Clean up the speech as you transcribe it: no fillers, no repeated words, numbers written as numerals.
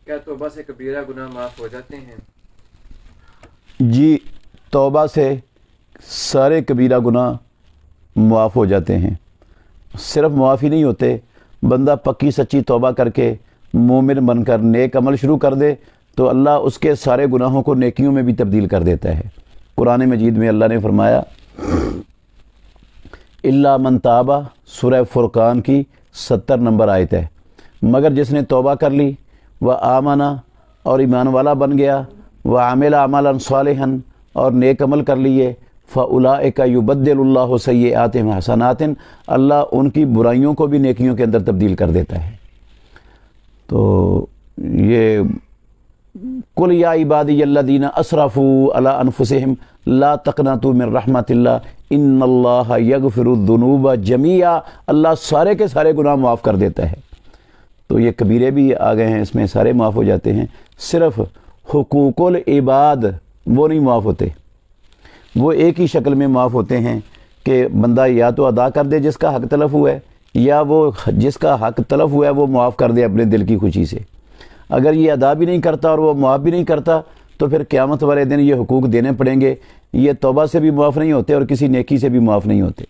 کیا توبہ سے کبیرہ گناہ معاف ہو جاتے ہیں؟ جی، توبہ سے سارے کبیرہ گناہ معاف ہو جاتے ہیں۔ صرف معافی نہیں ہوتے، بندہ پکی سچی توبہ کر کے مومن بن کر نیک عمل شروع کر دے تو اللہ اس کے سارے گناہوں کو نیکیوں میں بھی تبدیل کر دیتا ہے۔ قرآن مجید میں اللہ نے فرمایا الا من تابہ، سورہ فرقان کی 70 نمبر آیت ہے، مگر جس نے توبہ کر لی وہ آمنا اور ایمان والا بن گیا، وہ عامل عملا صالحا اور نیک عمل کر لیے، فاولئک یبدل اللہ سیئاتہم حسنات، اللہ ان کی برائیوں کو بھی نیکیوں کے اندر تبدیل کر دیتا ہے۔ تو یہ قل یا عبادی الذین اسرفوا علی انفسہم لا تقنطوا من رحمت اللہ ان اللہ یغفر الذنوب جمیعا، اللہ سارے کے سارے گناہ معاف کر دیتا ہے۔ تو یہ کبیرے بھی آ گئے ہیں، اس میں سارے معاف ہو جاتے ہیں، صرف حقوق العباد وہ نہیں معاف ہوتے، وہ ایک ہی شکل میں معاف ہوتے ہیں کہ بندہ یا تو ادا کر دے جس کا حق تلف ہوا ہے، یا وہ جس کا حق تلف ہوا ہے وہ معاف کر دے اپنے دل کی خوشی سے۔ اگر یہ ادا بھی نہیں کرتا اور وہ معاف بھی نہیں کرتا تو پھر قیامت والے دن یہ حقوق دینے پڑیں گے، یہ توبہ سے بھی معاف نہیں ہوتے اور کسی نیکی سے بھی معاف نہیں ہوتے۔